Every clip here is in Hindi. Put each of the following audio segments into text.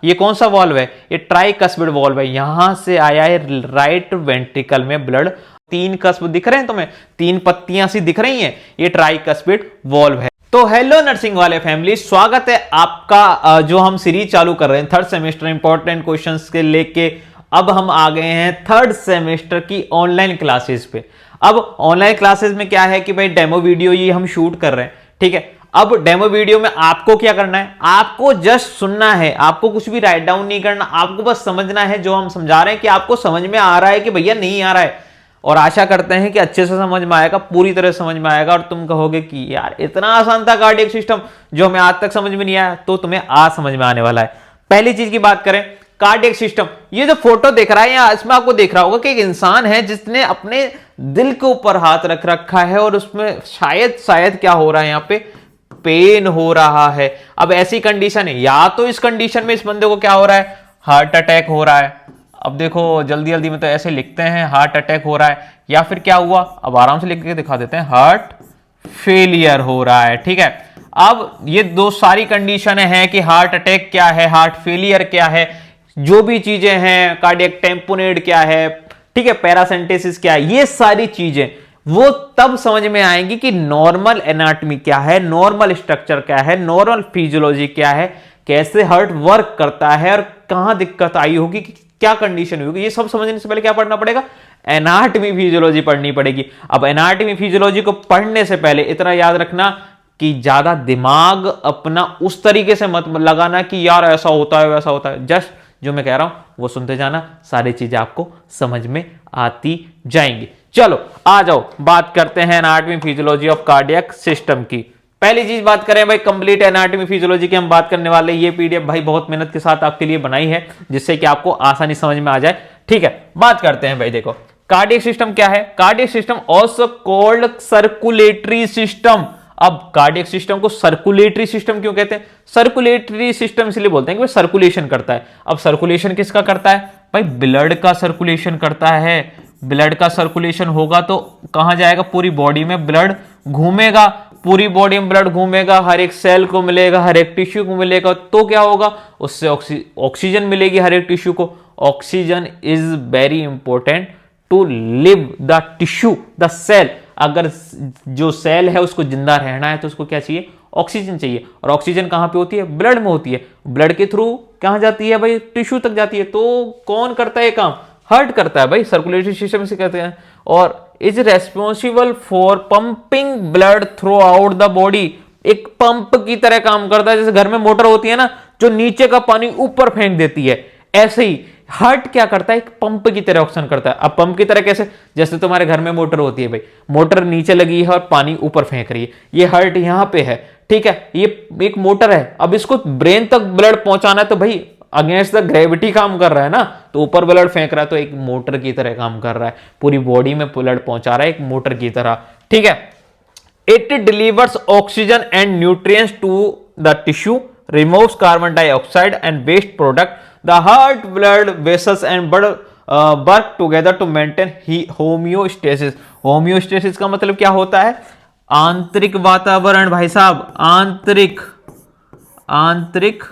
ये कौन सा वॉल्व है? ये ट्राइकस्पिड वॉल्व है, यहां से आया है राइट वेंट्रिकल में ब्लड। 3 कस्प दिख रहे हैं तुम्हें, 3 पत्तियां सी दिख रही हैं, ये ट्राइकस्पिड वॉल्व है। तो हेलो नर्सिंग वाले फैमिली, स्वागत है आपका जो हम सीरीज चालू कर रहे हैं थर्ड सेमेस्टर इंपॉर्टेंट क्वेश्चंस के लेके। अब हम आ गए हैं थर्ड सेमेस्टर की ऑनलाइन क्लासेस पे। अब ऑनलाइन क्लासेस में क्या है कि भाई डेमो वीडियो ये हम शूट कर रहे हैं, ठीक है। अब डेमो वीडियो में आपको क्या करना है, आपको जस्ट सुनना है, आपको कुछ भी राइट डाउन नहीं करना, आपको बस समझना है जो हम समझा रहे हैं कि आपको समझ में आ रहा है कि भैया नहीं आ रहा है। और आशा करते हैं कि अच्छे से समझ में आएगा, पूरी तरह समझ में आएगा और तुम कहोगे कि यार इतना आसान था कार्डियक सिस्टम जो हमें आज तक समझ में नहीं आया, तो तुम्हें आज समझ में आने वाला है। पहली चीज की बात करें, कार्डियक सिस्टम। ये जो फोटो दिख रहा है या इसमें आपको दिख रहा होगा कि एक इंसान है जिसने अपने दिल के ऊपर हाथ रख रखा है और उसमें शायद क्या हो रहा है, यहाँ पे पेन हो रहा है। अब ऐसी कंडीशन है, या तो इस कंडीशन में इस बंदे को क्या हो रहा है, हार्ट अटैक हो रहा है। अब देखो जल्दी जल्दी में तो ऐसे लिखते हैं हार्ट अटैक हो रहा है, या फिर क्या हुआ, अब आराम से लिख के दिखा देते हैं, हार्ट फेलियर हो रहा है, ठीक है। अब ये दो सारी कंडीशन है कि हार्ट अटैक क्या है, हार्ट फेलियर क्या है, जो भी चीजें हैं, कार्डियक टेम्पोनेट क्या है, ठीक है, पैरासेंटेसिस क्या है, ये सारी चीजें वो तब समझ में आएंगी कि नॉर्मल एनाटॉमी क्या है, नॉर्मल स्ट्रक्चर क्या है, नॉर्मल फिजियोलॉजी क्या है, कैसे हार्ट वर्क करता है और कहां दिक्कत आई होगी, क्या कंडीशन होगी। ये सब समझने से पहले क्या पढ़ना पड़ेगा, एनाटॉमी फिजियोलॉजी पढ़नी पड़ेगी। अब एनाटॉमी फिजियोलॉजी को पढ़ने से पहले इतना याद रखना कि ज्यादा दिमाग अपना उस तरीके से मत लगाना कि यार ऐसा होता है वैसा होता है। जस्ट जो मैं कह रहा हूं वो सुनते जाना, सारी चीजें आपको समझ में आती जाएंगी। चलो आ जाओ, बात करते हैं anatomy physiology of cardiac system की। पहली चीज बात करें भाई, कंप्लीट एनाटॉमी फिजियोलॉजी की हम बात करने वाले। ये पीडीएफ भाई बहुत मेहनत के साथ आपके लिए बनाई है जिससे कि आपको आसानी समझ में आ जाए, ठीक है। बात करते हैं भाई, देखो कार्डियक सिस्टम क्या है। Cardiac system also called circulatory system. अब कार्डियक सिस्टम को सर्कुलेटरी सिस्टम क्यों कहते हैं? सर्कुलेटरी सिस्टम इसलिए बोलते हैं कि भाई सर्कुलेशन करता है। अब सर्कुलेशन किसका करता है भाई? ब्लड का सर्कुलेशन करता है। ब्लड का सर्कुलेशन होगा तो कहां जाएगा, पूरी बॉडी में ब्लड घूमेगा, पूरी बॉडी में ब्लड घूमेगा, हर एक सेल को मिलेगा, हर एक टिश्यू को मिलेगा, तो क्या होगा, उससे ऑक्सीजन मिलेगी हर एक टिश्यू को। Oxygen is very important to live the tissue the cell. अगर जो सेल है उसको जिंदा रहना है तो उसको क्या चाहिए, ऑक्सीजन चाहिए। और ऑक्सीजन कहां पे होती है, ब्लड में होती है। ब्लड के थ्रू कहां जाती है भाई, टिश्यू तक जाती है। तो कौन करता है काम, हार्ट करता है भाई, सर्कुलेटरी सिस्टम से कहते हैं। और is responsible for pumping blood through out the body. एक पंप की तरह काम करता है, जैसे घर में मोटर होती है ना जो नीचे का पानी ऊपर फेंक देती है, ऐसे ही हार्ट क्या करता है, एक पंप की तरह ऑक्शन करता है। अब पंप की तरह कैसे, जैसे तुम्हारे घर में मोटर होती है भाई, मोटर नीचे लगी है और पानी ऊपर फेंक रही है, ये हार्ट यहां पे है, ठीक है, ये एक मोटर है। अब इसको ब्रेन तक ब्लड पहुंचाना है तो भाई अगेंस्ट द ग्रेविटी काम कर रहा है ना, तो ऊपर ब्लड फेंक रहा है, तो एक मोटर की तरह काम कर रहा है, पूरी बॉडी में ब्लड पहुंचा रहा है एक मोटर की तरह, ठीक है। It delivers oxygen and nutrients to the tissue, removes carbon dioxide and waste product. The heart blood vessels and blood work together to maintain homeostasis. Homeostasis का मतलब क्या होता है, आंतरिक वातावरण भाई साहब, आंतरिक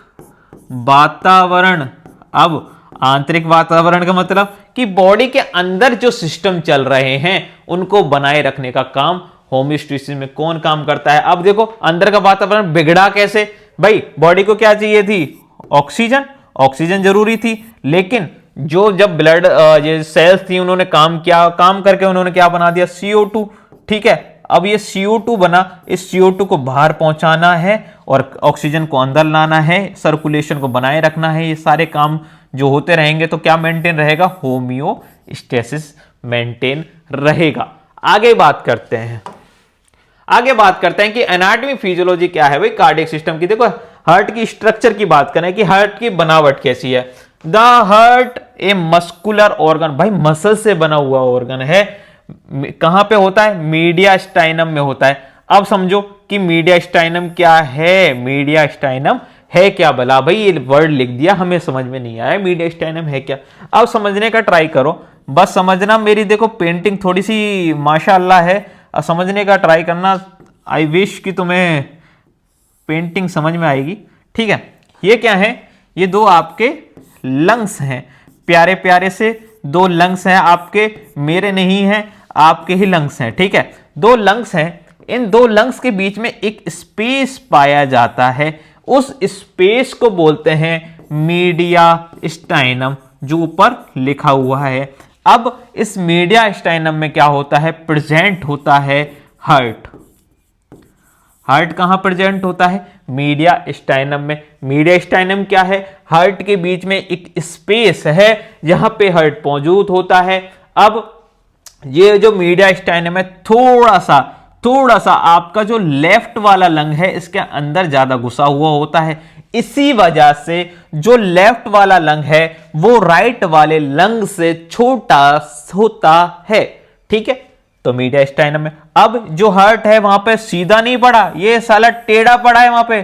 वातावरण। अब आंतरिक वातावरण का मतलब कि बॉडी के अंदर जो सिस्टम चल रहे हैं उनको बनाए रखने का काम होम्योस्टेसिस में कौन काम करता है। अब देखो अंदर का वातावरण बिगड़ा कैसे भाई, बॉडी को क्या चाहिए थी, ऑक्सीजन, ऑक्सीजन जरूरी थी, लेकिन जो जब ब्लड ये सेल्स थी उन्होंने काम किया, काम करके उन्होंने क्या बना दिया, CO2, ठीक है। अब ये CO2 बना, इस CO2 को बाहर पहुंचाना है और ऑक्सीजन को अंदर लाना है, सर्कुलेशन को बनाए रखना है, ये सारे काम जो होते रहेंगे तो क्या मेंटेन रहेगा, होम्योस्टेसिस मेंटेन रहेगा। आगे बात करते हैं कि एनाटॉमी फिजियोलॉजी क्या है भाई कार्डियक सिस्टम की। देखो हार्ट की स्ट्रक्चर की बात करें कि हार्ट की बनावट कैसी है। The heart a muscular organ, भाई मसल से बना हुआ ऑर्गन है। कहां पे होता है, मीडिया स्टाइनम में होता है। अब समझो कि मीडिया स्टाइनम क्या है, मीडिया स्टाइनम है क्या भला, भाई ये वर्ड लिख दिया हमें समझ में नहीं आया, मीडिया स्टाइनम है क्या। अब समझने का ट्राई करो, बस समझना, मेरी देखो पेंटिंग थोड़ी सी माशाअल्लाह है, समझने का ट्राई करना। आई विश कि तुम्हें पेंटिंग समझ में आएगी, ठीक है। ये क्या है, ये दो आपके लंग्स हैं, प्यारे प्यारे से दो लंग्स हैं आपके, मेरे नहीं हैं, आपके ही लंग्स हैं, ठीक है। दो लंग्स हैं, इन दो लंग्स के बीच में एक स्पेस पाया जाता है, उस स्पेस को बोलते हैं मीडियास्टाइनम, जो ऊपर लिखा हुआ है। अब इस मीडियास्टाइनम में क्या होता है, प्रेजेंट होता है हार्ट। हार्ट कहां प्रेजेंट होता है, मीडियास्टाइनम में। मीडियास्टाइनम क्या है, हार्ट के बीच में एक स्पेस है जहां पे हार्ट मौजूद होता है। अब ये जो मीडियास्टाइनम है थोड़ा सा आपका जो लेफ्ट वाला लंग है इसके अंदर ज्यादा घुसा हुआ होता है, इसी वजह से जो लेफ्ट वाला लंग है वो राइट वाले लंग से छोटा होता है, ठीक है। तो मीडियास्टाइनम में अब जो हार्ट है वहां पे सीधा नहीं पड़ा, ये साला टेढ़ा पड़ा है, वहां पे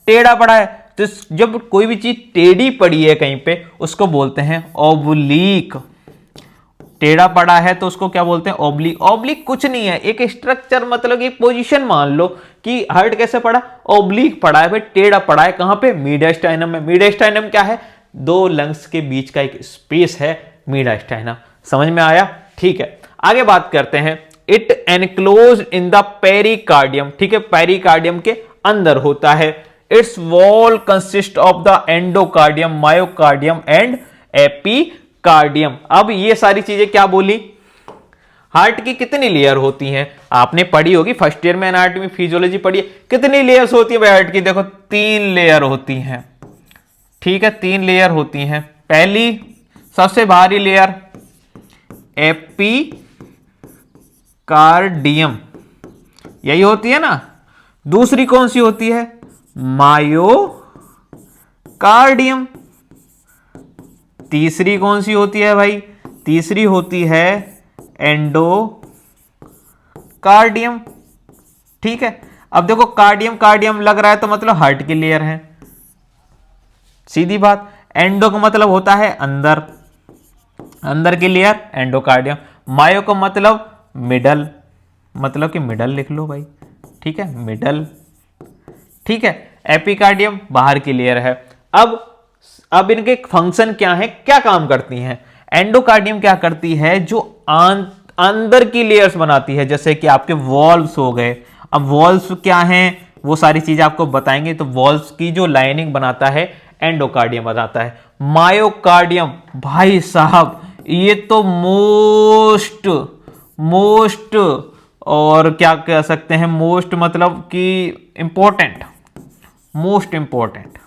टेढ़ा पड़ा है। तो जब कोई भी चीज टेढ़ी पड़ी है कहीं पे उसको बोलते हैं ओब्लीक। टेढ़ा पड़ा है तो उसको क्या बोलते हैं, ओब्लिक। ओब्लिक कुछ नहीं है, एक स्ट्रक्चर, मतलब एक पोजीशन मान लो कि हार्ट कैसे पड़ा, ओब्लिक पड़ा है, भाई टेढ़ा पड़ा है। कहां पे, मीडियास्टाइनम में। मीडियास्टाइनम क्या है, दो लंग्स के बीच का एक स्पेस है मीडियास्टाइनम। समझ में आया, ठीक है। आगे बात करते हैं, it enclose in the pericardium, ठीक है, पेरिकार्डियम के अंदर होता है। It's wall consist of the endocardium, myocardium and epicardium. अब ये सारी चीजें क्या बोली, हार्ट की कितनी लेयर होती हैं, आपने पढ़ी होगी फर्स्ट ईयर में एनाटॉमी फिजियोलॉजी पढ़ी है। कितनी लेयर्स होती है भाई हार्ट की, देखो 3 लेयर होती हैं, ठीक है, 3 लेयर होती हैं। पहली सबसे भारी लेयर एपिकार्डियम, यही होती है ना। दूसरी कौन सी होती है, मायोकार्डियम। तीसरी कौन सी होती है भाई, तीसरी होती है एंडोकार्डियम, ठीक है। अब देखो कार्डियम कार्डियम लग रहा है तो मतलब हार्ट की लेयर है, सीधी बात। एंडो का मतलब होता है अंदर, अंदर की लेयर एंडोकार्डियम। मायो का मतलब मिडल, मतलब कि मिडल लिख लो भाई, ठीक है, मिडल, ठीक है। एपिकार्डियम बाहर की लेयर है। अब इनके फंक्शन क्या है, क्या काम करती हैं। एंडोकार्डियम क्या करती है, जो अंदर की लेयर्स बनाती है, जैसे कि आपके वॉल्व्स हो गए। अब वॉल्व्स क्या हैं वो सारी चीजें आपको बताएंगे। तो वॉल्व्स की जो लाइनिंग बनाता है एंडोकार्डियम बताता है। मायोकार्डियम भाई साहब ये तो मोस्ट और क्या कह सकते हैं, मोस्ट मतलब कि इंपॉर्टेंट, मोस्ट इंपॉर्टेंट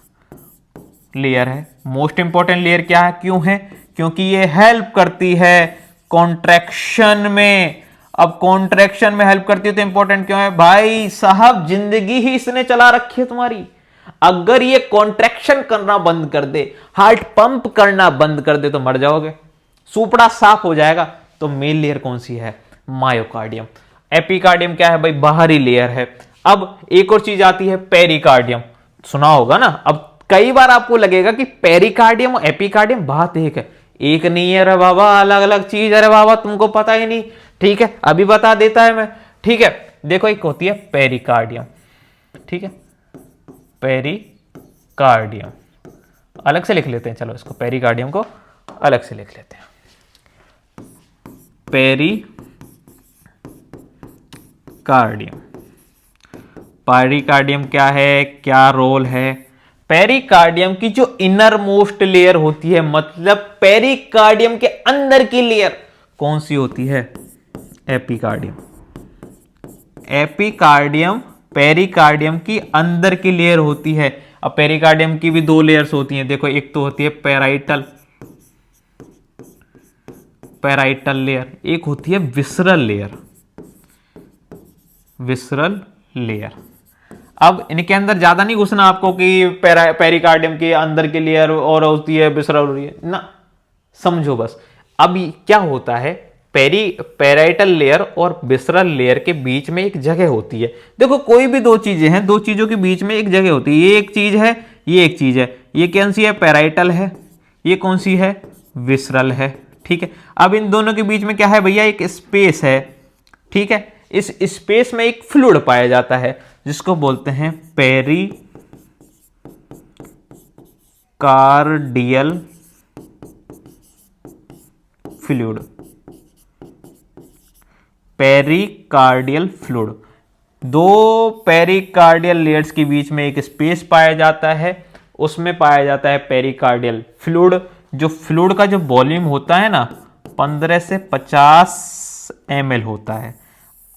लेयर है। मोस्ट इंपॉर्टेंट लेयर क्या है, क्यों है, क्योंकि ये हेल्प करती है कॉन्ट्रैक्शन में। अब कॉन्ट्रैक्शन में हेल्प करती है तो इंपॉर्टेंट क्यों है भाई साहब, जिंदगी ही इसने चला रखी है तुम्हारी। अगर ये कॉन्ट्रैक्शन करना बंद कर दे, हार्ट पंप करना बंद कर दे तो मर जाओगे, सुपड़ा साफ हो जाएगा। तो मेन लेयर कौन सी है, मायोकार्डियम। एपिकार्डियम क्या है भाई, बाहरी लेयर है। अब एक और चीज आती है पेरिकार्डियम, सुना होगा ना। अब कई बार आपको लगेगा कि पेरिकार्डियम और एपिकार्डियम बात एक है, एक नहीं है रे बाबा, अलग अलग चीज है रे बाबा, तुमको पता ही नहीं, ठीक है, अभी बता देता है मैं, ठीक है। देखो एक होती है पेरिकार्डियम, ठीक है, पेरिकार्डियम अलग से लिख लेते हैं, चलो इसको पेरिकार्डियम को अलग से लिख लेते हैं। पेरिकार्डियम, पेरिकार्डियम क्या है, क्या रोल है। पेरिकार्डियम की जो इनर मोस्ट लेयर होती है, मतलब पेरिकार्डियम के अंदर की लेयर कौन सी होती है, एपिकार्डियम। एपिकार्डियम पेरिकार्डियम की अंदर की लेयर होती है। अब पेरिकार्डियम की भी 2 लेयर्स होती हैं, देखो एक तो होती है पैराइटल लेयर, एक होती है विसरल लेयर, विसरल लेयर। अब इनके अंदर ज्यादा नहीं घुसना आपको कि पेरिकार्डियम के अंदर की लेयर और होती है विसरल लेयर ना, समझो बस। अब क्या होता है, पैराइटल लेयर और विसरल लेयर के बीच में एक जगह होती है। देखो कोई भी 2 चीजें हैं, 2 चीजों के बीच में एक जगह होती है, ये एक चीज है, ये एक चीज है। ये कौन सी है, पैराइटल है, ये कौन सी है, विसरल है, ठीक है। अब इन दोनों के बीच में क्या है भैया, एक स्पेस है, ठीक है। इस स्पेस में एक फ्लूइड पाया जाता है जिसको बोलते हैं पेरिकार्डियल फ्लूइड, पेरिकार्डियल फ्लूइड, दो पेरिकार्डियल लेयर्स के बीच में एक स्पेस पाया जाता है, उसमें पाया जाता है पेरिकार्डियल फ्लूइड। जो फ्लूइड का जो वॉल्यूम होता है ना 15 से 50 ml होता है।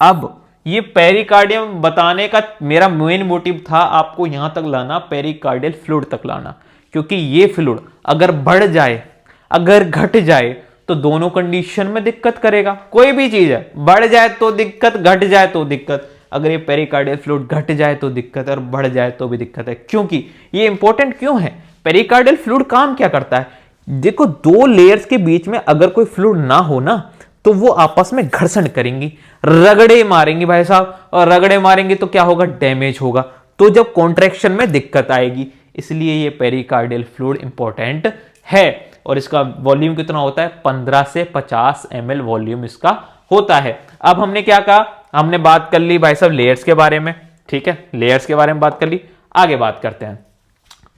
अब ये पेरिकार्डियम बताने का मेरा मेन मोटिव था आपको यहां तक लाना, पेरिकार्डियल फ्लूइड तक लाना, क्योंकि ये फ्लूइड अगर बढ़ जाए अगर घट जाए तो दोनों कंडीशन में दिक्कत करेगा। कोई भी चीज है, बढ़ जाए तो दिक्कत, घट जाए तो दिक्कत। अगर ये पेरिकार्डियल फ्लूइड घट जाए तो दिक्कत है और बढ़ जाए तो भी दिक्कत है। क्योंकि ये इंपॉर्टेंट क्यों है? पेरिकार्डियल फ्लूइड काम क्या करता है? देखो, दो लेयर्स के बीच में अगर कोई फ्लूइड ना हो ना तो वो आपस में घर्षण करेंगी, रगड़े मारेंगी भाई साहब, और रगड़े मारेंगे तो क्या होगा? डैमेज होगा। तो जब कॉन्ट्रैक्शन में दिक्कत आएगी, इसलिए ये पेरिकार्डियल फ्लूइड इंपॉर्टेंट है। और इसका वॉल्यूम कितना होता है? 15 से 50 ml वॉल्यूम इसका होता है। अब हमने क्या कहा? हमने बात कर ली भाई साहब लेयर्स के बारे में, ठीक है, लेयर्स के बारे में बात कर ली। आगे बात करते हैं।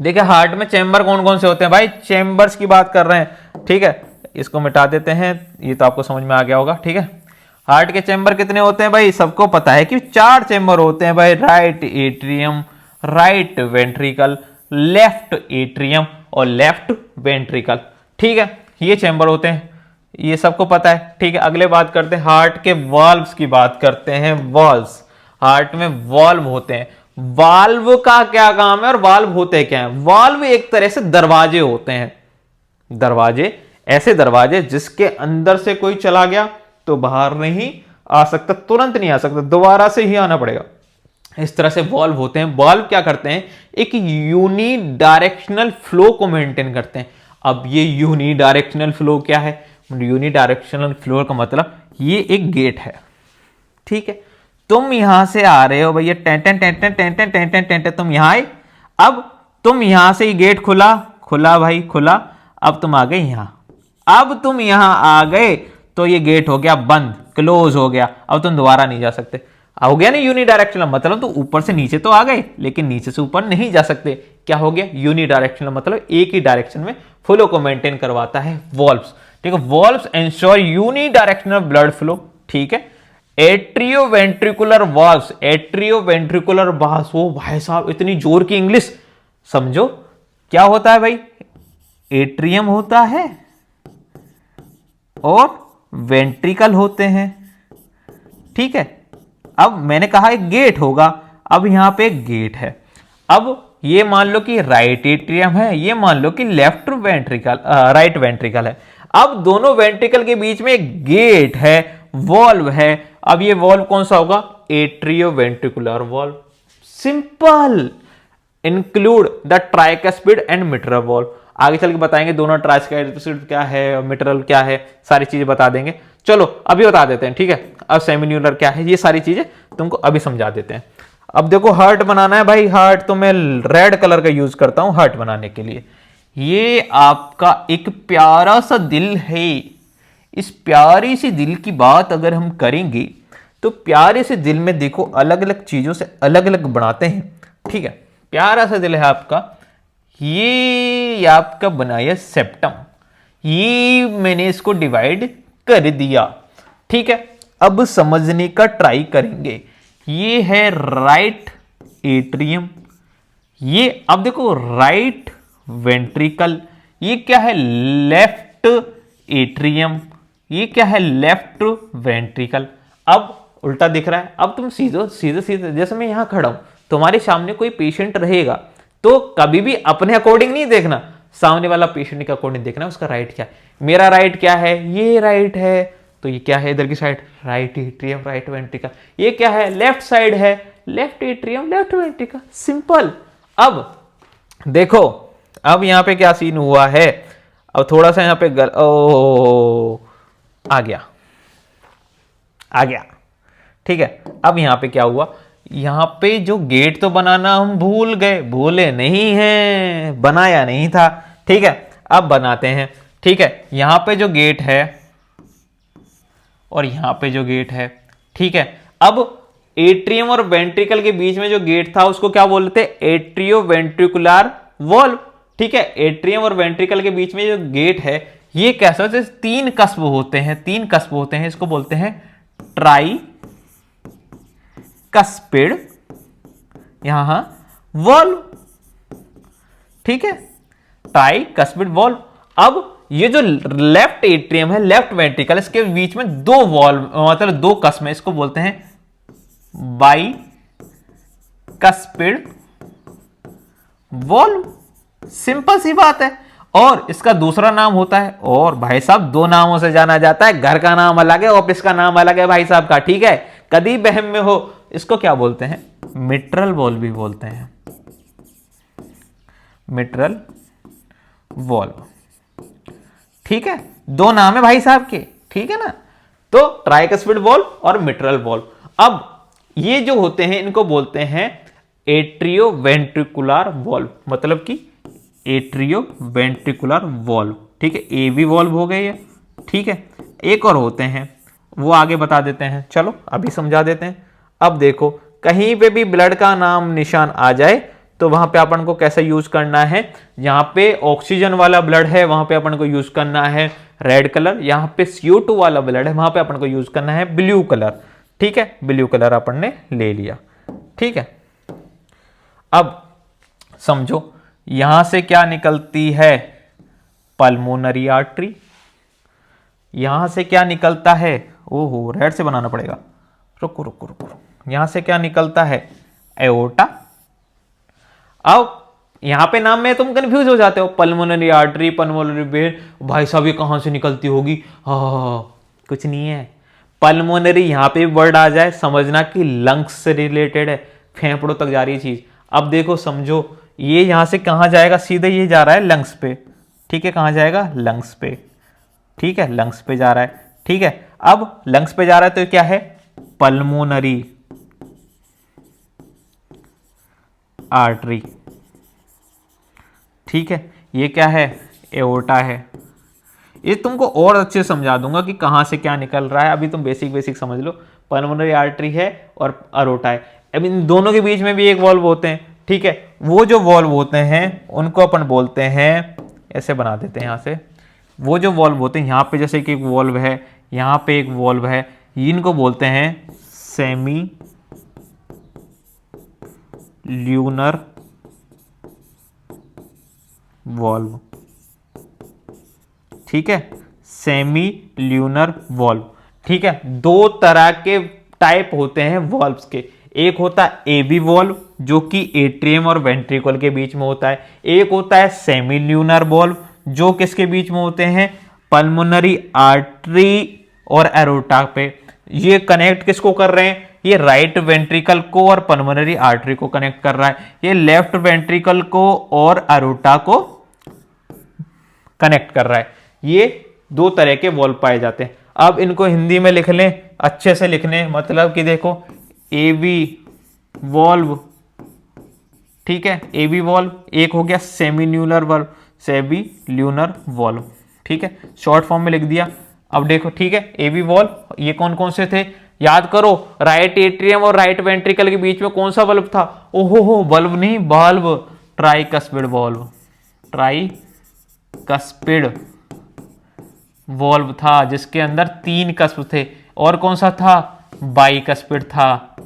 देखिए, हार्ट में चेंबर कौन कौन से होते हैं भाई? चेंबर्स की बात कर रहे हैं, ठीक है। इसको मिटा देते हैं, ये तो आपको समझ में आ गया होगा, ठीक है। हार्ट के चेंबर कितने होते हैं भाई? सबको पता है कि 4 चेंबर होते हैं भाई। Right atrium, right ventricle, left atrium और लेफ्ट वेंट्रिकल, ठीक है। ये चेंबर होते हैं, ये सबको पता है, ठीक है। अगले बात करते हैं हार्ट के वाल्व्स की बात करते हैं। वाल्व्स, हार्ट में वाल्व होते हैं। वाल्व का क्या काम है और वाल्व होते क्या है? वाल्व एक तरह से दरवाजे होते हैं। दरवाजे, ऐसे दरवाजे जिसके अंदर से कोई चला गया तो बाहर नहीं आ सकता, तुरंत नहीं आ सकता, दोबारा से ही आना पड़ेगा। इस तरह से वाल्व होते हैं। वाल्व क्या करते हैं? एक यूनी डायरेक्शनल फ्लो को मेंटेन करते हैं। अब ये यूनी डायरेक्शनल फ्लो क्या है? यूनी डायरेक्शनल फ्लो का मतलब ये एक गेट है, ठीक है। तुम यहां से आ रहे हो भैया, टेंटन टेंटन टेंटन टेंटन टेंटन, तुम यहां आए। अब तुम यहां से ही गेट खुला, खुला भाई खुला। अब तुम आ गए यहां, अब तुम यहां आ गए तो ये गेट हो गया बंद, क्लोज हो गया। अब तुम दोबारा नहीं जा सकते। हो गया ना यूनी डायरेक्शनल, मतलब तो ऊपर से नीचे तो आ गए लेकिन नीचे से ऊपर नहीं जा सकते। क्या हो गया? यूनी डायरेक्शनल, मतलब एक ही डायरेक्शन में फ्लो को मेंटेन करवाता है वॉल्व्स, ठीक है। Valves ensure unidirectional blood flow, ठीक है। एट्रियोवेंट्रिकुलर वाल्व्स, एट्रियोवेंट्रिकुलर वाल्व्स, वो भाई साहब इतनी जोर की इंग्लिश समझो। क्या होता है भाई? एट्रियम होता है और वेंट्रिकल होते हैं, ठीक है। अब मैंने कहा एक गेट होगा, अब यहां पे एक गेट है। अब ये मान लो कि राइट एट्रियम है, ये मान लो कि लेफ्ट वेंट्रिकल, राइट वेंट्रिकल है। अब दोनों वेंट्रिकल के बीच में एक गेट है, वॉल्व है। अब ये वॉल्व कौन सा होगा? Atrioventricular valve. Simple. Include the tricuspid and mitral valve. आगे चल के बताएंगे दोनों ट्राइकस्पिड क्या है और मिट्रल क्या है, सारी चीजें बता देंगे। चलो अभी बता देते हैं, ठीक है। अब सेमिन्यूलर क्या है, ये सारी चीजें तुमको अभी समझा देते हैं। अब देखो, हार्ट बनाना है भाई। हार्ट तो मैं रेड कलर का यूज करता हूं हार्ट बनाने के लिए। ये आपका एक प्यारा सा दिल है। इस प्यारी सी दिल की बात अगर हम करेंगे तो प्यारे से दिल में देखो अलग अलग चीजों से अलग अलग बनाते हैं, ठीक है। प्यारा सा दिल है आपका, ये आपका बनाया सेप्टम, ये मैंने इसको डिवाइड कर दिया, ठीक है। अब समझने का ट्राई करेंगे। ये है राइट एट्रियम, ये अब देखो राइट वेंट्रिकल, ये क्या है? लेफ्ट एट्रियम, ये क्या है? Left ventricle. अब उल्टा दिख रहा है। अब तुम सीधे सीधे सीधे, जैसे मैं यहां खड़ा हूं, तुम्हारे सामने कोई पेशेंट रहेगा तो कभी भी अपने अकॉर्डिंग नहीं देखना, सामने वाला पेशेंट के अकॉर्डिंग देखना उसका राइट क्या है। मेरा राइट क्या है? ये राइट है, तो ये क्या है इधर की side? Right atrium, right ventricle. ये क्या है? लेफ्ट साइड है, left atrium, left ventricle. Simple. अब देखो, अब यहां पे क्या सीन हुआ है? अब थोड़ा सा यहां पे आ गया, आ गया, ठीक है। अब यहां पे क्या हुआ? यहां पे जो गेट तो बनाना हम भूल गए, भूले नहीं हैं, बनाया नहीं था, ठीक है। अब बनाते हैं, ठीक है। यहां पे जो गेट है और यहां पे जो गेट है, ठीक है। अब एट्रियम और वेंट्रिकल के बीच में जो गेट था उसको क्या बोलते हैं? एट्रियो वेंट्रिकुलर वॉल्व, ठीक है, एट्रियम और वेंट्रिकल के बीच में जो गेट है ये कैसा होता है, 3 कस्ब होते हैं, 3 कस्ब होते हैं, इसको बोलते हैं ट्राई कस्पिड यहां वॉल्व। ठीक है, ट्राई कस्पिड वॉल्व। अब ये जो लेफ्ट एट्रियम है, लेफ्ट वेंट्रिकल, इसके बीच में 2 वॉल्व मतलब 2 कस्ब है, इसको बोलते हैं बाई कस्पिड वॉल्व। सिंपल सी बात है। और इसका दूसरा नाम होता है, और भाई साहब 2 नामों से जाना जाता है, घर का नाम अलग है, ऑफिस का नाम अलग है भाई साहब का। ठीक है, कभी बहम में हो, इसको क्या बोलते हैं, मिट्रल वॉल्व भी बोलते हैं, मिट्रल वॉल्व। ठीक है, 2 नाम है भाई साहब के। ठीक है ना, तो ट्राइकस्पिड वॉल्व और मिट्रल वॉल्व। अब ये जो होते हैं इनको बोलते हैं एट्रियो वेंट्रिकुलर वॉल्व, मतलब कि एट्रियो वेंट्रिकुलर वॉल्व। ठीक है, एवी वॉल्व हो गए ये। ठीक है, एक और होते हैं, वो आगे बता देते हैं, चलो अभी समझा देते हैं। अब देखो, कहीं पे भी ब्लड का नाम निशान आ जाए तो वहां पे अपन को कैसे यूज करना है, यहां पे ऑक्सीजन वाला ब्लड है वहां पे अपन को यूज करना है रेड कलर, यहां पे CO2 वाला ब्लड है वहां पे अपन को यूज करना है ब्लू कलर। ठीक है, ब्लू कलर अपन ने ले लिया। ठीक है, अब समझो यहां से क्या निकलती है, पल्मोनरी आर्टरी। यहां से क्या निकलता है, ओहो रेड से बनाना पड़ेगा, रुको रुको रुको रुको, यहां से क्या निकलता है, एओर्टा। अब यहां पे नाम में तुम कंफ्यूज हो जाते हो, पल्मोनरी आर्टरी, पल्मोनरी वेन, भाई साहब ये कहां से निकलती होगी। हाँ, कुछ नहीं है, पल्मोनरी यहां पे वर्ड आ जाए समझना कि लंग्स से रिलेटेड है, फेफड़ों तक जा रही है चीज। अब देखो समझो, ये यहां से कहां जाएगा, सीधे ये जा रहा है लंग्स पे। ठीक है, कहां जाएगा, लंग्स पे। ठीक है, लंग्स पे जा रहा है। ठीक है, अब लंग्स पे जा रहा है तो क्या है, पल्मोनरी आर्टरी। ठीक है, ये क्या है, एओर्टा है। ये तुमको और अच्छे से समझा दूंगा कि कहां से क्या निकल रहा है, अभी तुम बेसिक बेसिक समझ लो। पल्मोनरी आर्टरी है और अरोटा है। अब इन दोनों के बीच में भी एक वॉल्व होते हैं। ठीक है, वो जो वॉल्व होते हैं उनको अपन बोलते हैं, ऐसे बना देते हैं यहां से, वो जो वॉल्व होते हैं, यहां पे जैसे कि एक वॉल्व है, यहां पे एक वॉल्व है, इनको बोलते हैं सेमी ल्यूनर वॉल्व। ठीक है, सेमी ल्यूनर वॉल्व। ठीक है, 2 तरह के टाइप होते हैं वॉल्व्स के, एक होता है एबी वॉल्व जो कि एट्रियम और वेंट्रिकल के बीच में होता है, एक होता है सेमी ल्यूनर वॉल्व जो किसके बीच में होते हैं, पल्मोनरी आर्टरी और एरोटा पे। ये कनेक्ट किसको कर रहे हैं, ये राइट वेंट्रिकल को और पल्मोनरी आर्टरी को कनेक्ट कर रहा है, ये लेफ्ट वेंट्रिकल को और एरोटा को कनेक्ट कर रहा है। ये 2 तरह के वॉल्व पाए जाते हैं। अब इनको हिंदी में लिख लें, अच्छे से लिखने, मतलब कि देखो एवी वॉल्व। ठीक है, एवी वॉल्व, एक हो गया semi lunar valve, semilunar valve. ठीक है, शॉर्ट फॉर्म में लिख दिया। अब देखो, ठीक है, एवी वॉल्व ये कौन कौन से थे, याद करो, राइट एट्रियम और राइट वेंट्रिकल के बीच में कौन सा बल्ब था, ओहो हो, बल्ब नहीं bulb, tricuspid valve, tricuspid valve था जिसके अंदर 3 कस्प थे। और कौन सा था, बाइकस्पिड था,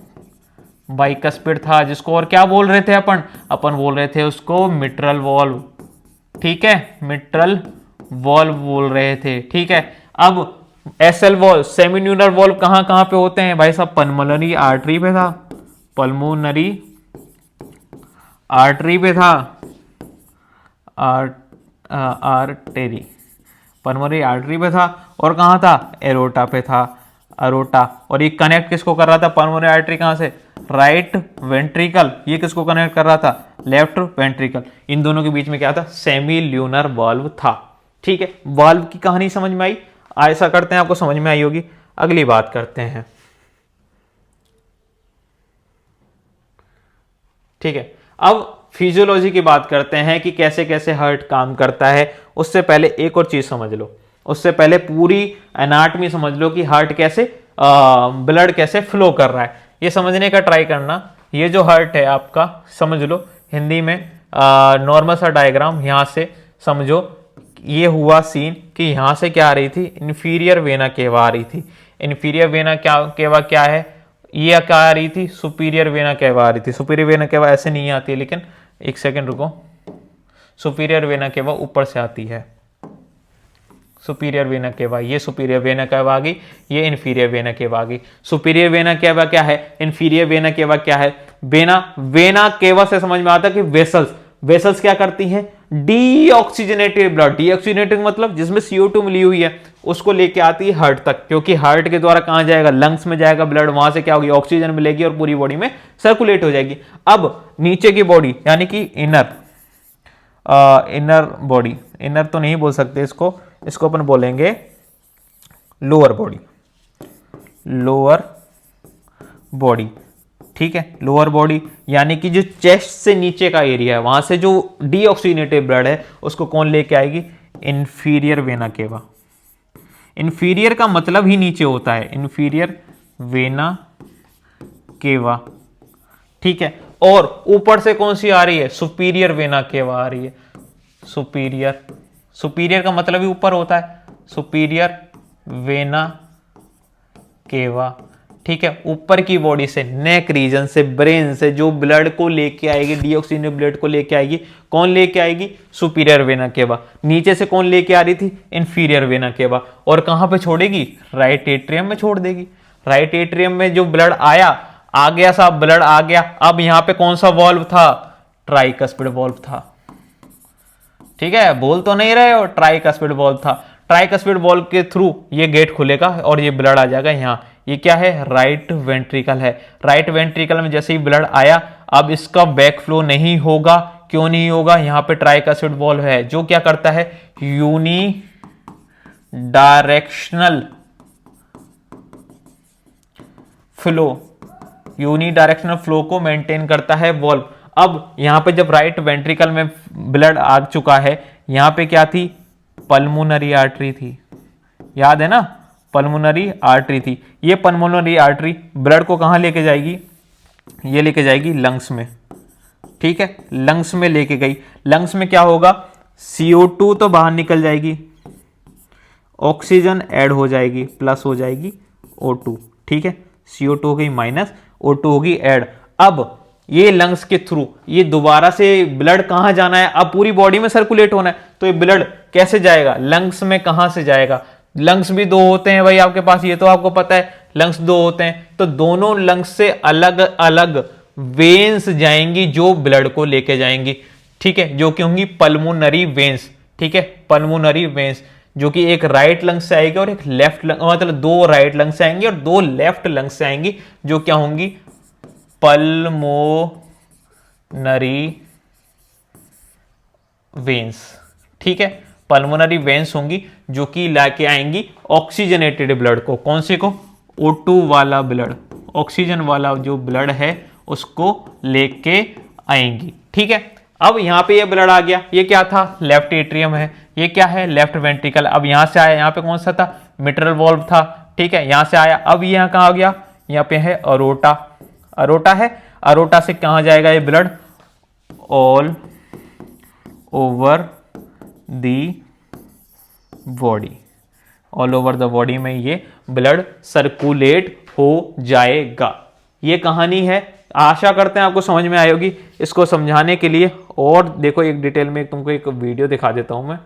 बाइकस्पिड था, जिसको और क्या बोल रहे थे अपन बोल रहे थे उसको मिट्रल वॉल्व। ठीक है, मिट्रल वॉल्व बोल रहे थे। ठीक है, अब SL valve, semilunar valve कहां कहां पे होते हैं भाई साहब, पल्मोनरी आर्टरी पे था, पल्मोनरी आर्टरी पे था, आर्टरी, पल्मोनरी आर्टरी पे था, और कहां था, एरोटा पे था, एरोटा। और ये कनेक्ट किसको कर रहा था, पल्मोनरी आर्टरी कहां से, राइट वेंट्रिकल, ये किसको कनेक्ट कर रहा था, लेफ्ट वेंट्रिकल। इन दोनों के बीच में क्या था, सेमी ल्यूनर वॉल्व था। ठीक है, वॉल्व की कहानी समझ में आई, ऐसा करते हैं, आपको समझ में आई होगी। अगली बात करते हैं। ठीक है, अब फिजियोलॉजी की बात करते हैं कि कैसे कैसे हार्ट काम करता है। उससे पहले एक और चीज समझ लो, उससे पहले पूरी एनाटॉमी समझ लो कि हार्ट कैसे, ब्लड कैसे फ्लो कर रहा है, ये समझने का ट्राई करना। ये जो हार्ट है आपका, समझ लो हिंदी में नॉर्मल सा डायग्राम यहाँ से समझो। ये हुआ सीन कि यहाँ से क्या आ रही थी, इन्फीरियर वेना केवा आ रही थी। इन्फीरियर वेना केवा क्या है, ये क्या आ रही थी, सुपीरियर वेना केवा आ रही थी। सुपीरियर वेना केवा ऐसे नहीं आती है, लेकिन एक सेकेंड रुको, सुपीरियर वेना केवा ऊपर से आती है। सुपीरियर वेना केवा, ये सुपीरियर वेना केवा आ गई, ये इन्फीरियर वेना केवा आ गई। सुपीरियर वेना केवा क्या है, इन्फीरियर वेना केवा क्या है। वेना केवा से समझ में आता है कि वेसल्स क्या करती हैं, डीऑक्सीजनेटेड ब्लड। डीऑक्सीजनेटेड मतलब जिसमें CO2 मिली हुई है उसको लेके आती है हार्ट तक, क्योंकि हार्ट के द्वारा कहां जाएगा, लंग्स में जाएगा ब्लड, वहां से क्या होगी, ऑक्सीजन मिलेगी और पूरी बॉडी में सर्कुलेट हो जाएगी। अब नीचे की बॉडी यानी कि इनर बॉडी, इनर तो नहीं बोल सकते इसको अपन बोलेंगे लोअर बॉडी। ठीक है, लोअर बॉडी यानी कि जो चेस्ट से नीचे का एरिया है, वहां से जो डीऑक्सीजनेटेड ब्लड है उसको कौन लेके आएगी, इन्फीरियर वेना केवा। इन्फीरियर का मतलब ही नीचे होता है, इन्फीरियर वेना केवा। ठीक है, और ऊपर से कौन सी आ रही है, सुपीरियर वेना केवा आ रही है। सुपीरियर का मतलब ही ऊपर होता है, सुपीरियर वेना केवा। ठीक है, ऊपर की बॉडी से, नेक रीजन से, ब्रेन से जो ब्लड को लेके आएगी, डीऑक्सीजनेटेड ब्लड को लेके आएगी, कौन लेके आएगी, सुपीरियर वेना केवा। नीचे से कौन लेके आ रही थी, इन्फीरियर वेना केवा। और कहां पे छोड़ेगी, राइट एट्रियम में छोड़ देगी। राइट एट्रियम में जो ब्लड आ गया साहब, ब्लड आ गया। अब यहां पे कौन सा वॉल्व था, ट्राइकस्पिड वॉल्व था। ठीक है, बोल तो नहीं रहे हो, ट्राइकस्पिड वॉल्व था। ट्राइकस्पिड वॉल्व के थ्रू ये गेट खुलेगा और ये ब्लड आ जाएगा यहाँ। ये क्या है, राइट वेंट्रिकल है। राइट वेंट्रिकल में जैसे ही ब्लड आया, अब इसका बैक फ्लो नहीं होगा। क्यों नहीं होगा, यहाँ पे ट्राइकस्पिड वॉल्व है जो क्या करता है, यूनी डायरेक्शनल फ्लो को मेंटेन करता है वॉल्व। अब यहां पे जब राइट वेंट्रिकल में ब्लड आ चुका है, यहां पे क्या थी, पल्मोनरी आर्टरी थी, याद है ना, पल्मोनरी आर्टरी थी। ये पल्मोनरी आर्टरी ब्लड को कहां लेके जाएगी, ये लेके जाएगी लंग्स में। ठीक है, लंग्स में लेके गई। लंग्स में क्या होगा, CO2 तो बाहर निकल जाएगी, ऑक्सीजन ऐड हो जाएगी, प्लस हो जाएगी O2। ठीक है, CO2 हो गई माइनस, O2 होगी ऐड। अब ये लंग्स के थ्रू ये दोबारा से ब्लड कहां जाना है, अब पूरी बॉडी में सर्कुलेट होना है, तो ये ब्लड कैसे जाएगा, लंग्स में कहां से जाएगा। लंग्स भी दो होते हैं भाई आपके पास, ये तो आपको पता है, लंग्स दो होते हैं, तो दोनों लंग्स से अलग अलग वेन्स जाएंगी जो ब्लड को लेके जाएंगी। ठीक है, जो कि होंगी पल्मोनरी वेन्स। ठीक है, पल्मोनरी वेन्स जो कि एक राइट लंग से आएगी और एक लेफ्ट लंग, मतलब दो राइट लंग से आएंगी और दो लेफ्ट लंग से आएंगी, जो क्या होंगी, पल्मोनरी वेन्स। ठीक है, पल्मोनरी वेन्स होंगी जो कि लाके आएंगी ऑक्सीजनेटेड ब्लड को। कौन से को, O2 वाला ब्लड, ऑक्सीजन वाला जो ब्लड है उसको लेके आएंगी। ठीक है, अब यहां पे ये ब्लड आ गया, ये क्या था, लेफ्ट एट्रियम है, ये क्या है, लेफ्ट वेंट्रिकल। अब यहां से आया, यहां पे कौन सा था, मिट्रल वॉल्व था। ठीक है, यहां से आया, अब यहां कहां आ गया, यहां पे है अरोटा। अरोटा है, अरोटा से कहां जाएगा ये blood, all over the body. All over the body में ये ब्लड सर्कुलेट हो जाएगा। ये कहानी है, आशा करते हैं आपको समझ में आई होगी। इसको समझाने के लिए और देखो एक डिटेल में तुमको एक वीडियो दिखा देता हूं मैं।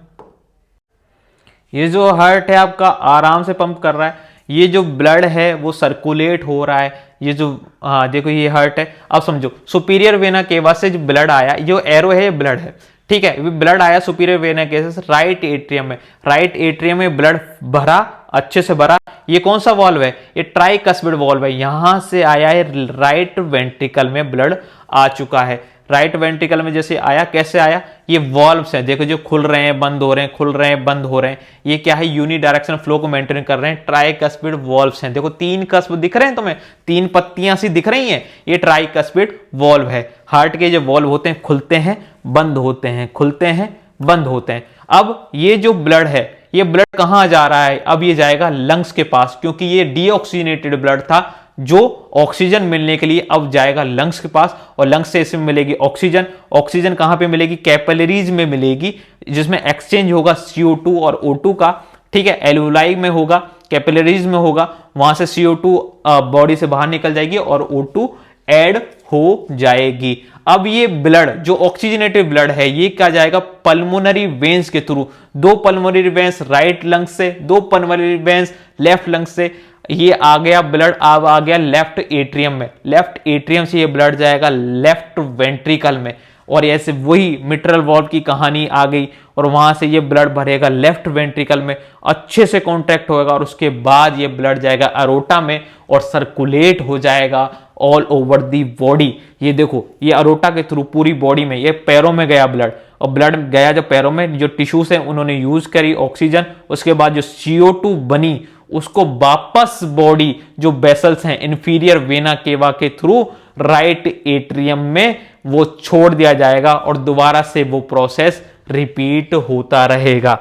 ये जो हार्ट है आपका आराम से पंप कर रहा है, ये जो ब्लड है वो सर्कुलेट हो रहा है। ये जो देखो ये हार्ट है। अब समझो सुपीरियर वेना केवा से जो ब्लड आया, जो एरो है ये ब्लड है। ठीक है, ब्लड आया सुपीरियर वेना केवा से राइट एट्रियम में। राइट एट्रियम में ब्लड भरा, अच्छे से भरा। ये कौन सा वॉल्व है, ये ट्राइकस्पिड वॉल्व है। यहां से आया है, राइट वेंट्रिकल में ब्लड आ चुका है। राइट वेंट्रिकल में जैसे आया, कैसे आया, ये वॉल्व्स हैं देखो, जो खुल रहे हैं, बंद हो रहे हैं, खुल रहे हैं, बंद हो रहे हैं। ये क्या है, यूनी डायरेक्शन फ्लो को मेंटेन कर रहे हैं। ट्राइकस्पिड वॉल्व्स हैं, देखो 3 कस्प दिख रहे हैं तुम्हें, 3 पत्तियां सी दिख रही हैं, ये ट्राइकस्पिड वॉल्व है। हार्ट के जो वॉल्व होते हैं, खुलते हैं, बंद होते हैं, खुलते हैं, बंद होते हैं। अब ये जो ब्लड है, ये ब्लड कहां जा रहा है, अब ये जाएगा लंग्स के पास, क्योंकि ये डीऑक्सीजनेटेड ब्लड था जो ऑक्सीजन मिलने के लिए अब जाएगा लंग्स के पास, और लंग्स से इसमें मिलेगी ऑक्सीजन। ऑक्सीजन कहां पे मिलेगी? कैपिलरीज में मिलेगी, जिसमें एक्सचेंज होगा CO2 और O2 का, ठीक है। एल्वुलाई में होगा, कैपिलरीज में होगा, वहां से CO2 बॉडी से बाहर निकल जाएगी और O2 ऐड हो जाएगी। अब ये ब्लड जो ऑक्सीजनेटेड ब्लड है ये क्या जाएगा? पल्मोनरी वेन्स के through, 2 pulmonary veins right lungs से, 2 पल्मोनरी वेन्स लेफ्ट लंग्स से, ये आ गया ब्लड, अब आ गया लेफ्ट एट्रियम में। लेफ्ट एट्रियम से ये ब्लड जाएगा लेफ्ट वेंट्रिकल में, और ऐसे वही मिट्रल वॉल्व की कहानी आ गई, और वहां से ये ब्लड भरेगा लेफ्ट वेंट्रिकल में, अच्छे से कॉन्ट्रैक्ट होगा, और उसके बाद ये ब्लड जाएगा अरोटा में और सर्कुलेट हो जाएगा ऑल ओवर दी बॉडी। ये देखो, ये अरोटा के थ्रू पूरी बॉडी में, ये पैरों में गया ब्लड, और ब्लड गया जब पैरों में, जो टिश्यूज है उन्होंने यूज करी ऑक्सीजन, उसके बाद जो CO2 बनी उसको वापस बॉडी जो वेसल्स हैं इंफीरियर वेना केवा के थ्रू राइट एट्रियम में वो छोड़ दिया जाएगा, और दोबारा से वो प्रोसेस रिपीट होता रहेगा।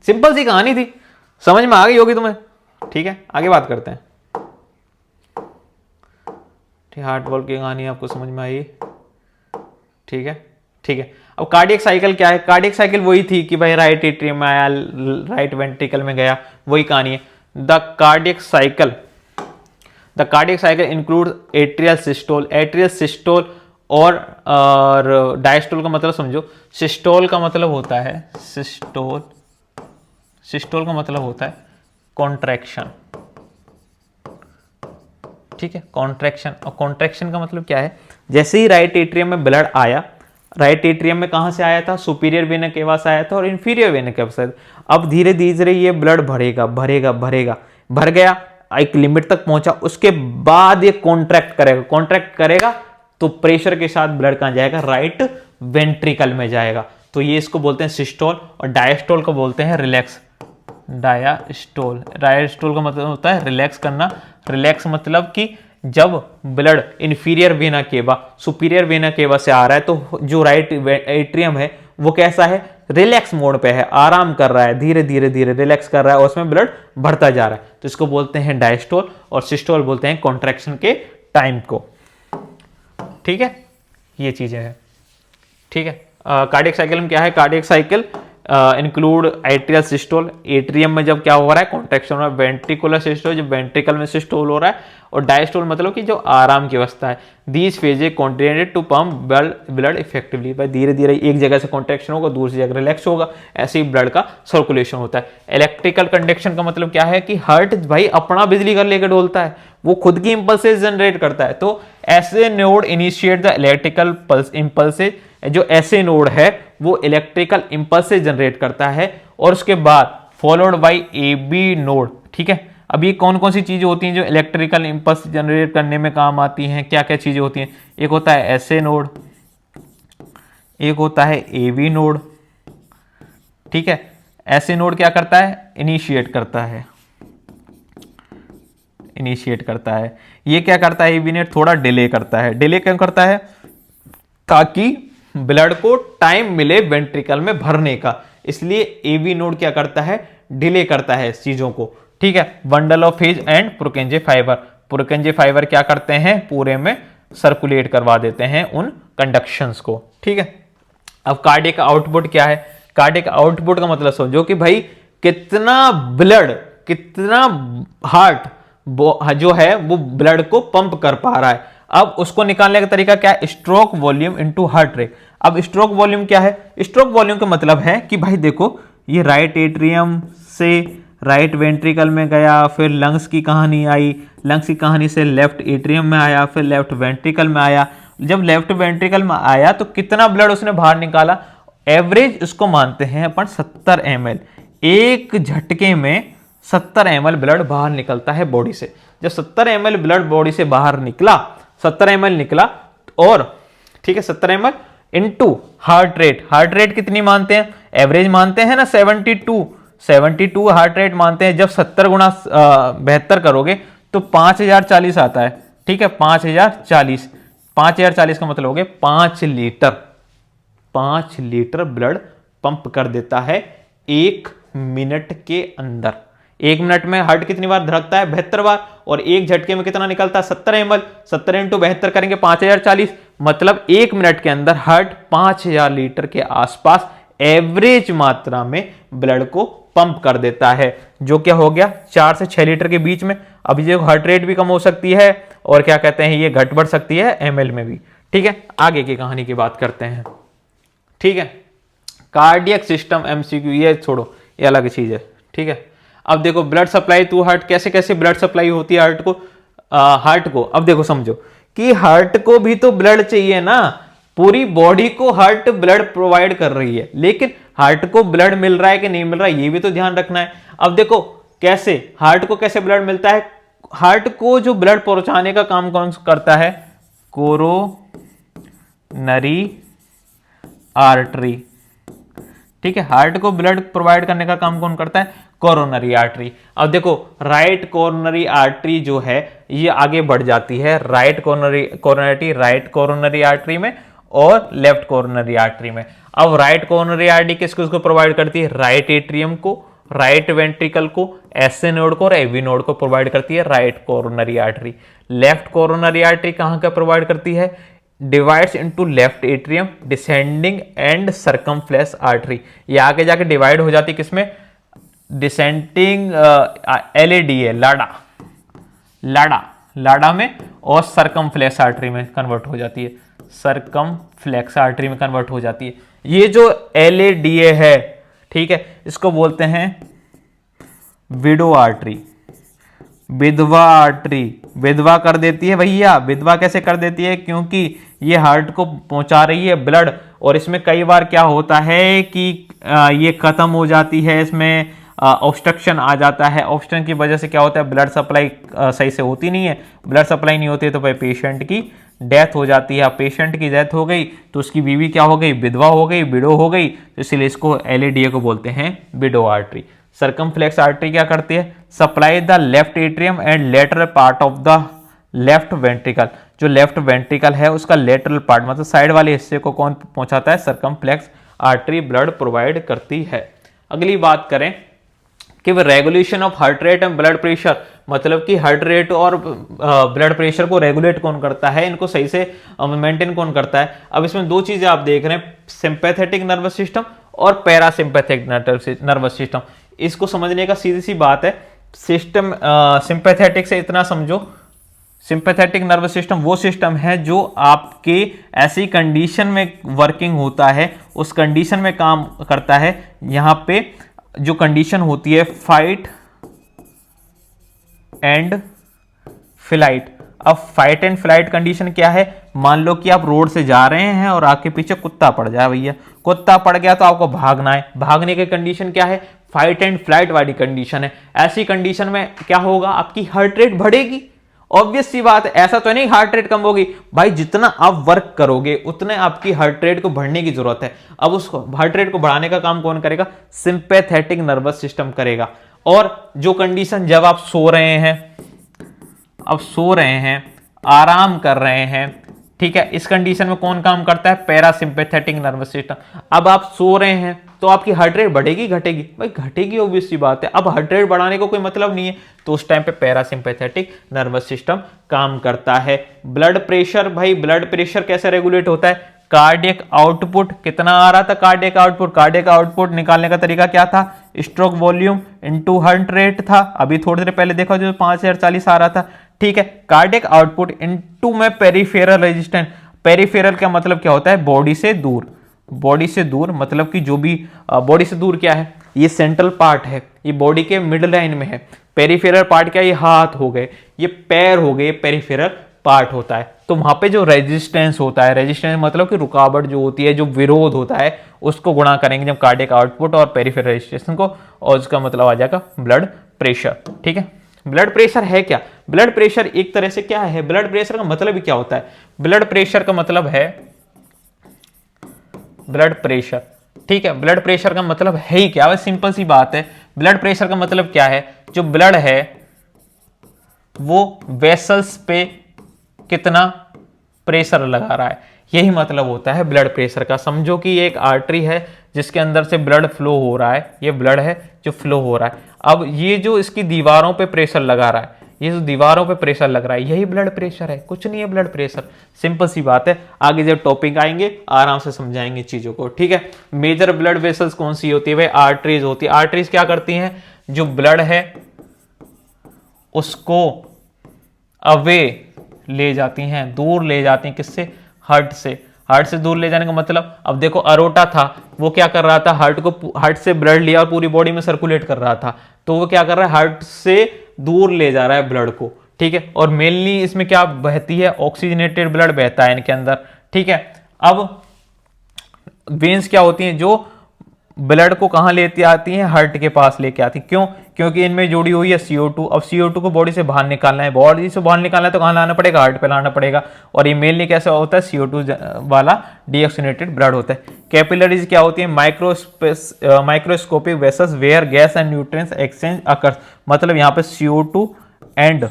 सिंपल सी कहानी थी, समझ में आ गई होगी तुम्हें, ठीक है। आगे बात करते हैं। ठीक, हार्ट वॉल्व की कहानी आपको समझ में आई, ठीक है, ठीक है। अब कार्डियक साइकिल क्या है? कार्डियक साइकिल वही थी कि भाई राइट एट्रियम में आया, राइट वेंट्रिकल में गया, वही कहानी है। The cardiac cycle include atrial systole, atrial systole और डायस्टोल का मतलब समझो। सिस्टोल का मतलब होता है सिस्टोल का मतलब होता है कॉन्ट्रैक्शन, ठीक है, कॉन्ट्रैक्शन। और कॉन्ट्रैक्शन का मतलब क्या है? जैसे ही राइट एट्रियम में ब्लड आया, राइट एट्रियम में कहां से आया था? सुपीरियर वेना केवा से आया था और इंफीरियर वेना केवा से। अब धीरे धीरे ये ब्लड भरेगा, भर गया, एक लिमिट तक पहुंचा, उसके बाद ये कॉन्ट्रैक्ट करेगा तो प्रेशर के साथ ब्लड कहां जाएगा? राइट वेंट्रिकल में जाएगा। तो ये इसको बोलते हैं सिस्टोल, और डायस्टोल को बोलते हैं रिलैक्स। डायस्टोल का मतलब होता है रिलैक्स करना। रिलैक्स मतलब कि जब blood inferior vena cava superior vena cava से आ रहा है तो जो राइट एट्रियम है वो कैसा है? रिलैक्स मोड पे है, आराम कर रहा है, धीरे धीरे रिलैक्स कर रहा है, और उसमें ब्लड बढ़ता जा रहा है, तो इसको बोलते हैं डायस्टोल, और सिस्टोल बोलते हैं कॉन्ट्रैक्शन के टाइम को, ठीक है। ये चीजें हैं, ठीक है। कार्डियक साइकिल में क्या है? Cardiac cycle include atrial systole, atrium में जब क्या हो रहा है? कॉन्ट्रैक्शन हो रहा है। वेंट्रिकुलर सिस्टोल, जब वेंट्रिकल में सिस्टोल हो रहा है, और डायस्टोल मतलब कि जो आराम की अवस्था है। These phase contracted to pump blood effectively, भाई धीरे धीरे एक जगह से कॉन्ट्रैक्शन होगा, दूसरी जगह रिलैक्स होगा, ऐसे ही ब्लड का सर्कुलेशन होता है। इलेक्ट्रिकल कंडक्शन का मतलब क्या है? कि हार्ट भाई अपना बिजली कर लेकर डोलता है, वो खुद की इंपल्सेस जनरेट करता है, तो ऐसे नोड इनिशिएट द इलेक्ट्रिकल इंपल्सेज, जो ऐसे नोड है वो इलेक्ट्रिकल इंपल्सेज जनरेट करता है, और उसके बाद फॉलोड बाय AB नोड, ठीक है। अब ये कौन कौन सी चीजें होती हैं जो इलेक्ट्रिकल इंपल्स जनरेट करने में काम आती हैं? क्या क्या चीजें होती हैं? एक होता है SA नोड, एक होता है AB नोड, ठीक है। SA नोड क्या करता है? इनिशिएट करता है। ये क्या करता है? AB नोड थोड़ा डिले करता है। डिले क्यों करता है? ताकि ब्लड को टाइम मिले वेंट्रिकल में भरने का, इसलिए AB नोड क्या करता है? डिले करता है इस चीजों को, ठीक है। Bundle of phase and Purkinje fibre क्या करते हैं? पूरे में सर्कुलेट करवा देते हैं उन कंडक्शंस को, ठीक है। अब कार्डियक आउटपुट क्या है? कार्डियक आउटपुट का मतलब समझो कि भाई कितना ब्लड, कितना हार्ट जो है वो ब्लड को पंप कर पा रहा है। अब उसको निकालने का तरीका क्या है? Stroke volume into heart rate. अब स्ट्रोक वॉल्यूम क्या है? स्ट्रोक वॉल्यूम का मतलब है कि भाई देखो, ये राइट एट्रियम से राइट वेंट्रिकल में गया, फिर लंग्स की कहानी आई, लंग्स की कहानी से लेफ्ट एट्रियम में आया, फिर लेफ्ट वेंट्रिकल में आया। जब लेफ्ट वेंट्रिकल में आया तो कितना ब्लड उसने बाहर निकाला? एवरेज इसको मानते हैं अपन 70 ml, एक झटके में 70 ml ब्लड बाहर निकलता है बॉडी से। जब 70 ml ब्लड बॉडी से बाहर निकला, 70 ml निकला, और ठीक है 70 ml इनटू हार्ट रेट कितनी मानते हैं? एवरेज मानते हैं ना 72 हार्ट रेट मानते हैं। जब 70 गुणा 72 करोगे तो 5040 आता है, ठीक है। 5040 का मतलब हो गया 5 लीटर ब्लड पंप कर देता है 1 मिनट के अंदर। 1 मिनट में हार्ट कितनी बार धड़कता है? 72 बार। और एक झटके में कितना निकलता है? 70 ml। 70 × 72 करेंगे 5040, मतलब 1 मिनट के अंदर हार्ट 5000 लीटर के आसपास एवरेज मात्रा में ब्लड को पंप कर देता है, जो क्या हो गया 4 से 6 लीटर के बीच में। अब ये हार्ट रेट भी कम हो सकती है और क्या कहते हैं, ये घट बढ़ सकती है ml में भी। ठीक है, आगे की कहानी की बात करते हैं। ठीक है, कार्डियक सिस्टम एमसीक्यू ये छोड़ो, ये अलग चीज है। ठीक है, अब देखो ब्लड सप्लाई टू हार्ट, कैसे कैसे ब्लड सप्लाई होती है हार्ट को। अब देखो समझो कि हार्ट को भी तो ब्लड चाहिए ना, पूरी बॉडी को हार्ट ब्लड प्रोवाइड कर रही है, लेकिन हार्ट को ब्लड मिल रहा है कि नहीं मिल रहा है ये भी तो ध्यान रखना है। अब देखो कैसे हार्ट को कैसे ब्लड मिलता है, हार्ट को जो ब्लड पहुंचाने का काम कौन करता है? Coronary artery. ठीक है, हार्ट को ब्लड प्रोवाइड करने का काम कौन करता है? Coronary artery. अब देखो राइट कोरोनरी आर्टरी जो है ये आगे बढ़ जाती है राइट कोरोनरी आर्टरी में और लेफ्ट कोरोनरी आर्टरी में। अब राइट कोरोनरी आर्टरी किसको प्रोवाइड करती है? राइट एट्रियम को, राइट वेंट्रिकल को, एसए नोड को और एवी नोड को प्रोवाइड करती है right coronary artery. Left coronary artery कहां का प्रोवाइड करती है? Divides into left atrium, descending and circumflex artery. ये आगे जाके डिवाइड हो जाती है किसमें? डिसेंडिंग LADA लाडा में, और सर्कमफ्लेक्स आर्टरी में कन्वर्ट हो जाती है, सर्कमफ्लेक्स आर्टरी में कन्वर्ट हो जाती है। ये जो LADA है, ठीक है, इसको बोलते हैं विडो आर्टरी, विधवा आर्टरी। विधवा कर देती है भैया, विधवा कैसे कर देती है? क्योंकि ये हार्ट को पहुंचा रही है ब्लड, और इसमें कई बार क्या होता है कि ये खत्म हो जाती है, इसमें ऑब्स्ट्रक्शन आ जाता है। ऑब्स्ट्रक्शन की वजह से क्या होता है? ब्लड सप्लाई सही से होती नहीं है। ब्लड सप्लाई नहीं होती है तो भाई पेशेंट की डेथ हो जाती है। पेशेंट की डेथ हो गई तो उसकी बीवी क्या हो गई? विधवा हो गई, विडो हो गई, तो इसलिए इसको LADA को बोलते हैं विडो आर्टरी। सर्कमफ्लेक्स आर्टरी क्या करती है? Supply the left atrium and lateral part of the left ventricle. जो लेफ्ट वेंट्रिकल है उसका लेटरल पार्ट मतलब साइड वाले हिस्से को कौन पहुंचाता है? सर्कमफ्लेक्स आर्टरी ब्लड प्रोवाइड करती है। अगली बात करें कि regulation of heart rate and blood pressure, मतलब कि हार्ट रेट और ब्लड प्रेशर को रेगुलेट कौन करता है, इनको सही से मेंटेन कौन करता है। अब इसमें दो चीजें आप देख रहे हैं, सिंपैथेटिक नर्वस सिस्टम और पैरासिम्पैथिक नर्वस सिस्टम। इसको समझने का सीधी सी बात है, सिस्टम सिंपैथेटिक से इतना समझो, सिंपैथेटिक नर्वस सिस्टम वो सिस्टम है जो आपके ऐसी कंडीशन में वर्किंग होता है, उस कंडीशन में काम करता है। यहां पे जो कंडीशन होती है फाइट एंड फ्लाइट। अब फाइट एंड फ्लाइट कंडीशन क्या है? मान लो कि आप रोड से जा रहे हैं और आपके पीछे कुत्ता पड़ जाए भैया, कुत्ता पड़ गया तो आपको भागना है। भागने की कंडीशन क्या है? फाइट एंड फ्लाइट वाली कंडीशन है। ऐसी कंडीशन में क्या होगा? आपकी हार्ट रेट बढ़ेगी। ऑब्वियस सी बात है, ऐसा तो नहीं हार्ट रेट कम होगी भाई, जितना आप वर्क करोगे उतने आपकी हार्ट रेट को बढ़ने की जरूरत है। अब उसको हार्ट रेट को बढ़ाने का काम कौन करेगा? सिंपैथेटिक नर्वस सिस्टम करेगा। और जो कंडीशन जब आप सो रहे हैं, अब सो रहे हैं, आराम कर रहे हैं, ठीक है, इस कंडीशन में कौन काम करता है? Parasympathetic nervous system. अब आप सो रहे हैं तो आपकी हार्ट रेट बढ़ेगी घटेगी? भाई घटेगी, ऑब्वियस सी बात है। अब हार्ट रेट बढ़ाने को कोई मतलब नहीं है, तो उस टाइम पे पैरासिम्पैथेटिक नर्वस सिस्टम काम करता है। ब्लड प्रेशर, भाई ब्लड प्रेशर कैसे रेगुलेट होता है? कार्डियक आउटपुट कितना आ रहा था? कार्डियक आउटपुट निकालने का तरीका क्या था? Stroke volume into heart rate था। अभी थोड़ी देर पहले देखा जो 5040 आ रहा था, ठीक है। कार्डियक आउटपुट इनटू में पेरिफेरल रेजिस्टेंस। पेरिफेरल का मतलब क्या होता है? बॉडी से दूर। बॉडी से दूर मतलब कि जो भी बॉडी से दूर क्या है? ये सेंट्रल पार्ट है, ये बॉडी के मिड लाइन में है। पेरिफेरल पार्ट क्या? ये हाथ हो गए, ये पैर हो गए, पेरिफेरल पार्ट होता है। तो वहां पे जो रेजिस्टेंस होता है, रेजिस्टेंस मतलब कि रुकावट जो होती है, जो विरोध होता है, उसको गुणा करेंगे जब कार्डियक आउटपुट और पेरिफेरल रेजिस्टेंस को, और उसका मतलब आ जाएगा ब्लड प्रेशर। ठीक है, ब्लड प्रेशर है क्या? ब्लड प्रेशर एक तरह से क्या है? ब्लड प्रेशर का मतलब ही क्या होता है? ब्लड प्रेशर का मतलब है ब्लड प्रेशर, ठीक है। ब्लड प्रेशर का मतलब है ही क्या? सिंपल सी बात है, ब्लड प्रेशर का मतलब क्या है? जो ब्लड है वो वेसल्स पे कितना प्रेशर लगा रहा है, यही मतलब होता है ब्लड प्रेशर का। समझो कि ये एक आर्टरी है जिसके अंदर से ब्लड फ्लो हो रहा है, ये ब्लड है जो फ्लो हो रहा है। अब ये जो इसकी दीवारों पे प्रेशर लगा रहा है, ये जो दीवारों पे प्रेशर लग रहा है, यही ब्लड प्रेशर है, कुछ नहीं है ब्लड प्रेशर। सिंपल सी बात है, आगे जब टॉपिक आएंगे आराम से समझाएंगे चीजों को, ठीक है। मेजर ब्लड वेसल्स कौन सी होती है भाई? आर्टरीज होती है। आर्टरीज क्या करती हैं? जो ब्लड है उसको अवे ले जाती हैं, दूर ले जाती हैं। किससे? हार्ट से। हार्ट से दूर ले जाने का मतलब, अब देखो अरोटा था, वो क्या कर रहा था? हार्ट से ब्लड लिया और पूरी बॉडी में सर्कुलेट कर रहा था, तो वो क्या कर रहा है? हार्ट से दूर ले जा रहा है ब्लड को, ठीक है। और मेनली इसमें क्या बहती है? ऑक्सीजनेटेड ब्लड बहता है इनके अंदर, ठीक है। अब वेन्स क्या होती हैं? जो ब्लड को कहां लेती आती हैं? हार्ट के पास लेके आती हैं। क्यों? क्योंकि इनमें जुड़ी हुई है CO2। अब CO2 को बॉडी से बाहर निकालना है, बॉडी से बाहर निकालना है तो कहां लाना पड़ेगा? हार्ट पे लाना पड़ेगा। और ये मेनली कैसे होता है? CO2 वाला डीऑक्सीजनेटेड ब्लड होता है। कैपिलरीज क्या होती है? Microscopic vessels where gas and nutrients exchange occurs. मतलब यहाँ पे CO2 एंड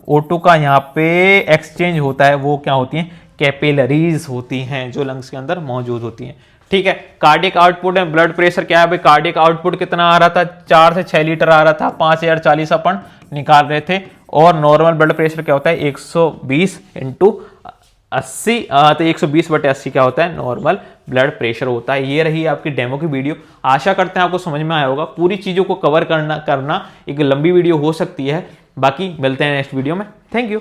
O2 का यहाँ पे एक्सचेंज होता है, वो क्या होती हैं? कैपिलरीज होती हैं, जो लंग्स के अंदर मौजूद होती हैं, ठीक है। कार्डियक आउटपुट में ब्लड प्रेशर क्या है भाई? कार्डियक आउटपुट कितना आ रहा था? 4 से 6 लीटर आ रहा था, 5040 अपन निकाल रहे थे। और नॉर्मल ब्लड प्रेशर क्या होता है? 120 इंटू 80, तो 120/80 क्या होता है? नॉर्मल ब्लड प्रेशर होता है। ये रही आपकी डेमो की वीडियो। आशा करते हैं आपको समझ में आया होगा। पूरी चीजों को कवर करना एक लंबी वीडियो हो सकती है। बाकी मिलते हैं नेक्स्ट वीडियो में। Thank you.